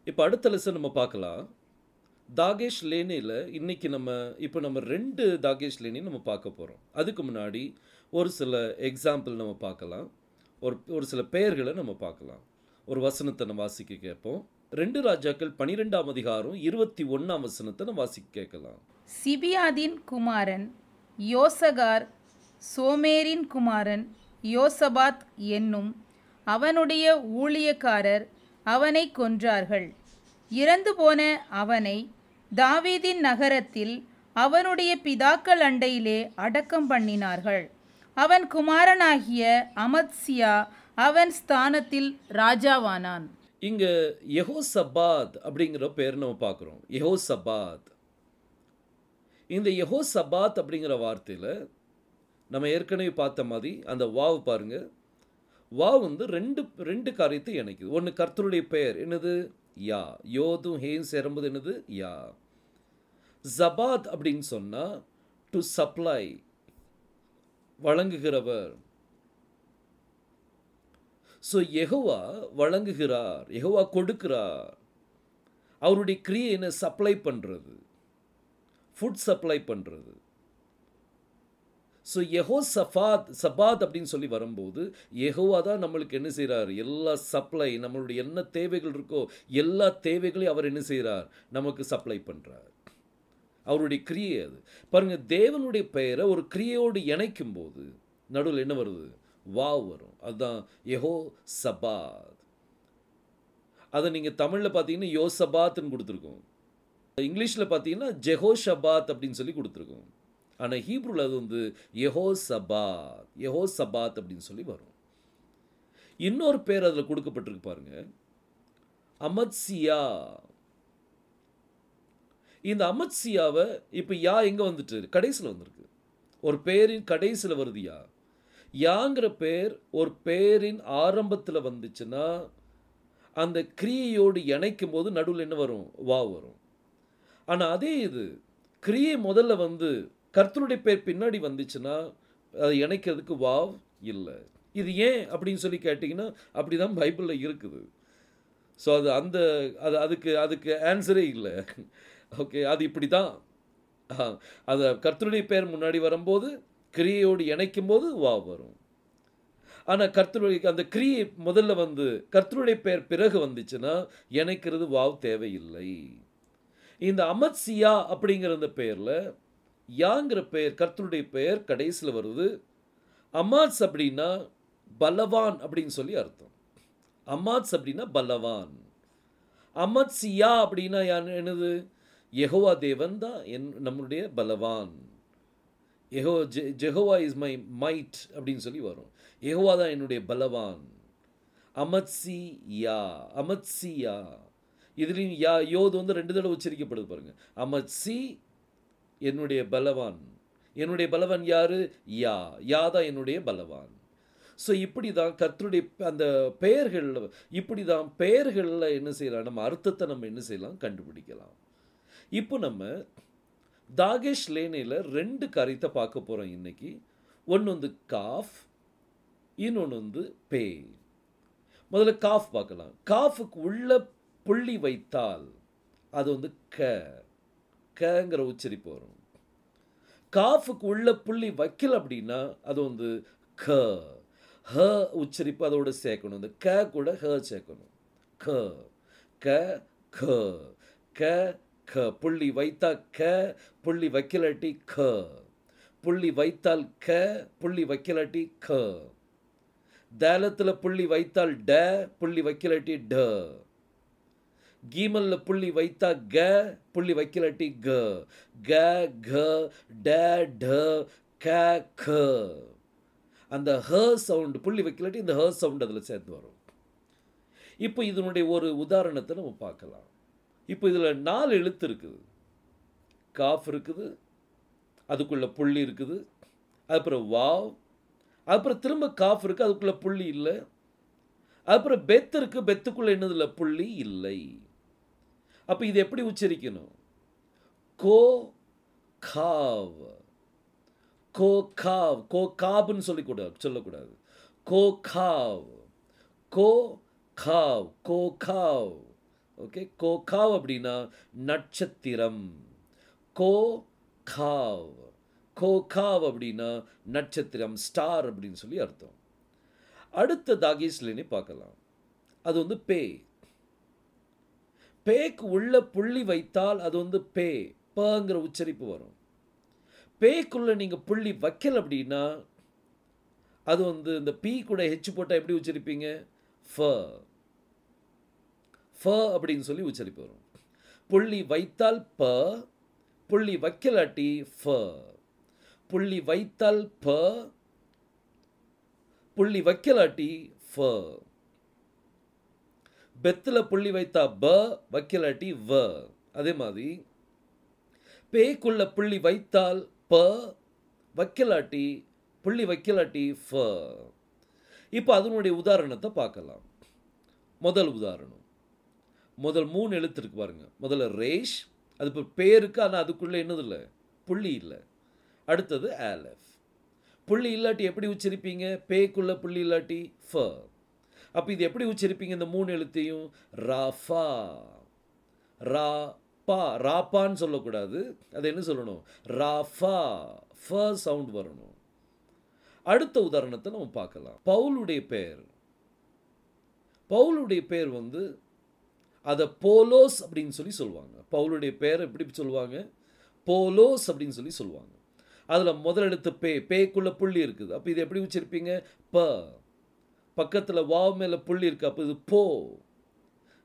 இப்போ அடுத்த லெசன் நம்ம பார்க்கலாம். தாகேஷ் லேனில இன்னைக்கு நம்ம 2 தாகேஷ் லேனி நம்ம பார்க்க போறோம். அதுக்கு முன்னாடி ஒரு சில எக்ஸாம்பிள் நம்ம பார்க்கலாம். ஒரு சில பெயர்களை நம்ம பார்க்கலாம். ஒரு வசனத்தை நம்ம வாசிக்க கேட்போம். 2 ராஜாக்கள் 12ஆம் அதிகாரம் 21ஆம் வசனத்தை நம்ம வாசிக்க கேட்கலாம். சிபியாதின் குமாரன் யோசகார் சோமேரின் குமாரன் யோசபாத் என்னும் அவனுடைய ஊழியக்காரர் அவனை கொன்றார்கள். இறந்து போன அவனை தாவீதின் நகரத்தில் அவனுடைய பிதாக்கள் அண்டையிலே அடக்கம் பண்ணினார்கள். அவன் குமாரனாகிய அமத்சியா அவன் ஸ்தானத்தில் ராஜாவானான். இங்க யெகோசபாத் அப்படிங்கிற பேர் நம்ம பார்க்குறோம். யெகோசபாத். இந்த யெகோசபாத் அப்படிங்கிற வார்த்தையில் நம்ம ஏற்கனவே பார்த்த மாதிரி அந்த வாவ் பாருங்க. வாவ் வந்து ரெண்டு காரியத்தை இணைக்குது. ஒன்று கர்த்தருடைய பெயர் என்னது? யா. யோதும் ஹேயும் சேரும்போது என்னது? யா. ஜபாத் அப்படின்னு சொன்னா டு சப்ளை, வழங்குகிறவர். ஸோ யெகோவா வழங்குகிறார், யெகோவா கொடுக்கிறார். அவருடைய கிரியை என்ன? சப்ளை பண்ணுறது, ஃபுட் சப்ளை பண்ணுறது. ஸோ சபாத் அப்படின்னு சொல்லி வரும்போது யெகோவா தான் நம்மளுக்கு என்ன செய்கிறார்? எல்லா சப்ளை, நம்மளுடைய என்ன தேவைகள் இருக்கோ எல்லா தேவைகளையும் அவர் என்ன செய்கிறார்? நமக்கு சப்ளை பண்ணுறார். அவருடைய கிரியை அது. பாருங்க, தேவனுடைய பெயரை ஒரு கிரியையோடு இணைக்கும் போது நடுவில் என்ன வருது? வாவ் வரும். அதுதான் யெகோ சபாத். அதை நீங்கள் தமிழில் பார்த்தீங்கன்னா யோசபாத்னு கொடுத்துருக்கோம். இங்கிலீஷில் பார்த்தீங்கன்னா ஜெஹோஷபாத் அப்படின்னு சொல்லி கொடுத்துருக்கோம். ஆனால் ஹீப்ரூவில் அது வந்து யெகோசபாத் அப்படின்னு சொல்லி வரும். இன்னொரு பேர் அதில் கொடுக்கப்பட்டிருக்கு பாருங்க, அமத்சியா. இந்த அமத்சியாவை இப்போ யா எங்கே வந்துட்டு? கடைசியில் வந்திருக்கு. ஒரு பேரின் கடைசியில் வருது யா. யாங்கிற பேர் ஒரு பேரின் ஆரம்பத்தில் வந்துச்சுன்னா அந்த கிரியையோடு இணைக்கும் போது நடுவில் என்ன வரும்? வா வரும். ஆனால் அதே இது கிரியை முதல்ல வந்து கர்த்தருடைய பேர் பின்னாடி வந்துச்சுன்னா அதை இணைக்கிறதுக்கு வாவ் இல்லை. இது ஏன் அப்படின்னு சொல்லி கேட்டிங்கன்னா அப்படி தான் பைபிளில் இருக்குது. ஸோ அதுக்கு ஆன்சரே இல்லை. ஓகே, அது இப்படி தான். அதை கர்த்தருடைய பேர் முன்னாடி வரும்போது கிரியையோடு இணைக்கும் போது வாவ் வரும். ஆனால் கர்த்தருடைய அந்த கிரியை முதல்ல வந்து கர்த்தருடைய பேர் பிறகு வந்துச்சுன்னா இணைக்கிறது வாவ் தேவையில்லை. இந்த அமத்சியா அப்படிங்கிற அந்த பெயரில் யாங்கிற பெயர், கர்த்தருடைய பெயர் கடைசியில் வருது. அமாத்ஸ் அப்படின்னா பலவான் அப்படின்னு சொல்லி அர்த்தம். அமாத்ஸ் அப்படின்னா பலவான். அமத்சியா அப்படின்னா என்னது? யெகோவா தேவன் தான் நம்மளுடைய பலவான். ஜெகோவா இஸ் மை மைட் அப்படின்னு சொல்லி வரும். யெகோவா தான் என்னுடைய பலவான். அமத்சியா. இதுலேயும் யோது வந்து 2 தடவை உச்சரிக்கப்படுது பாருங்க. அமத்சி, என்னுடைய பலவான். என்னுடைய பலவான் யாரு? யா தான் என்னுடைய பலவான். ஸோ இப்படி தான் கர்த்தருடைய அந்த பெயர்களில், இப்படி தான் பெயர்களில் என்ன செய்யலாம்? நம்ம அர்த்தத்தை நம்ம என்ன செய்யலாம்? கண்டுபிடிக்கலாம். இப்போ நம்ம தாகேஷ் லேனில் 2 காரியத்தை பார்க்க போகிறோம் இன்னைக்கு. ஒன்று வந்து காஃப், இன்னொன்று வந்து பே. முதல்ல காஃப் பார்க்கலாம். காஃபுக்கு உள்ள புள்ளி வைத்தால் அது வந்து கங்கிற உச்சரிப்பு வரும். காஃபுக்கு உள்ள புள்ளி வைக்கல அப்படின்னா அது வந்து ஹ உச்சரிப்பு அதோட சேர்க்கணும். இந்த க கூட ஹ சேர்க்கணும். க புள்ளி வைத்தா க, புள்ளி வைக்கலாட்டி க, புள்ளி வைத்தால் க, புள்ளி வைக்கலாட்டி க. தாலத்தில் புள்ளி வைத்தால் ட, புள்ளி வைக்கலாட்டி ட. கீமல்ல புள்ளி வைத்தா க, புள்ளி வைக்கலாட்டி க. க க ட ட க க. அந்த ஹ சவுண்ட் புள்ளி வைக்கலாட்டி இந்த ஹ சவுண்ட் அதில் சேர்ந்து வரும். இப்போ இதனுடைய ஒரு உதாரணத்தை நம்ம பார்க்கலாம். இப்போ இதில் 4 எழுத்து இருக்குது. காஃப் இருக்குது, அதுக்குள்ள புள்ளி இருக்குது, அதுக்கப்புறம் வாவ், அதுக்கப்புறம் திரும்ப காஃப் இருக்குது, அதுக்குள்ள புள்ளி இல்லை, அதுக்கப்புறம் பெத் இருக்கு, பெத்துக்குள்ள என்னதில்லை? புள்ளி இல்லை. அப்போ இது எப்படி உச்சரிக்கணும்? கோ காவ், கோ காவ், கோ காப்னு சொல்லக்கூடாது. கோ காவ், கோ காவ், கோகாவ். ஓகே, கோகாவ் அப்படின்னா நட்சத்திரம். கோகாவ், கோகாவ் அப்படின்னா நட்சத்திரம், ஸ்டார் அப்படின்னு சொல்லி அர்த்தம். அடுத்த தாகேஷ் லேனை பார்க்கலாம். அது வந்து பே. பேக்கு உள்ள புள்ளி வைத்தால் அது வந்து பே, பங்கிற உச்சரிப்பு வரும். பேக்குள்ள நீங்க புள்ளி வைக்கல அப்படின்னா அது வந்து இந்த பி கூட ஹெச் போட்டால் எப்படி உச்சரிப்பீங்க? ஃப, ஃப அப்படின்னு சொல்லி உச்சரிப்பு வரும். புள்ளி வைத்தால் ப, புள்ளி வைக்கலாட்டி ஃப. புள்ளி வைத்தால் ப, புள்ளி வைக்கலாட்டி ஃப. பெத்துல புள்ளி வைத்தா ப, வைக்கலாட்டி வ. அதே மாதிரி பேக்குள்ள புள்ளி வைத்தால் ப, வைக்கலாட்டி புள்ளி வைக்கலாட்டி ஃப. இப்போ அதனுடைய உதாரணத்தை பார்க்கலாம். முதல் உதாரணம், முதல் 3 எழுத்து இருக்கு பாருங்க. முதல்ல ரேஷ், அது இப்போ பேருக்கு, ஆனால் அதுக்குள்ளே என்னது இல்லை, புள்ளி இல்லை. அடுத்தது ஆலஃப். புள்ளி இல்லாட்டி எப்படி உச்சரிப்பீங்க? பேக்குள்ள புள்ளி இல்லாட்டி ஃப. அப்போ இது எப்படி உச்சரிப்பீங்க இந்த 3 எழுத்தையும்? ராஃபா, ராப்பா. ராப்பான்னு சொல்லக்கூடாது, அது என்ன சொல்லணும்? ராஃபா, ஃப சவுண்ட் வரணும். அடுத்த உதாரணத்தை நம்ம பார்க்கலாம். பவுலுடைய பெயர், பவுலுடைய பெயர் வந்து அதை போலோஸ் அப்படின்னு சொல்லி சொல்லுவாங்க. பவுலுடைய பெயர் எப்படி சொல்லுவாங்க? போலோஸ் அப்படின்னு சொல்லி சொல்லுவாங்க. அதில் முதல் எழுத்து பே, பேக்குள்ள புள்ளி இருக்குது. அப்போ இது எப்படி உச்சரிப்பீங்க? ப. பக்கத்தில் வாவ் மேலே புள்ளி இருக்கு, அப்போ இது போ.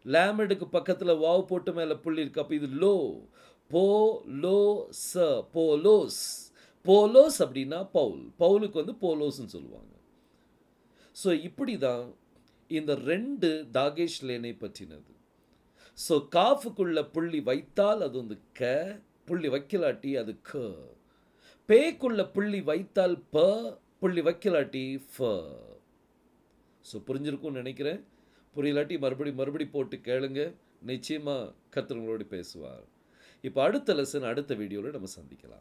லேமடுக்கு பக்கத்தில் வாவ் போட்டு மேலே புள்ளி இருக்கு, அப்போ இது லோ. போ லோ ச, போலோஸ். போலோஸ் அப்படின்னா பவுல், பவுலுக்கு வந்து போலோஸ்ன்னு சொல்லுவாங்க. ஸோ இப்படி தான் இந்த 2 தாகேஷ் லேனை பற்றினது. ஸோ காஃபுக்குள்ள புள்ளி வைத்தால் அது வந்து க, புள்ளி வைக்கலாட்டி அது க. பேக்குள்ள புள்ளி வைத்தால் ப, புள்ளி வைக்கலாட்டி ஃப. ஸோ புரிஞ்சிருக்கும்னு நினைக்கிறேன். புரியலாட்டி மறுபடி போட்டு கேளுங்க, நிச்சயமாக கர்த்தர் உங்களோடு பேசுவார். இப்போ அடுத்த லெசன் அடுத்த வீடியோவில் நம்ம சந்திக்கலாம்.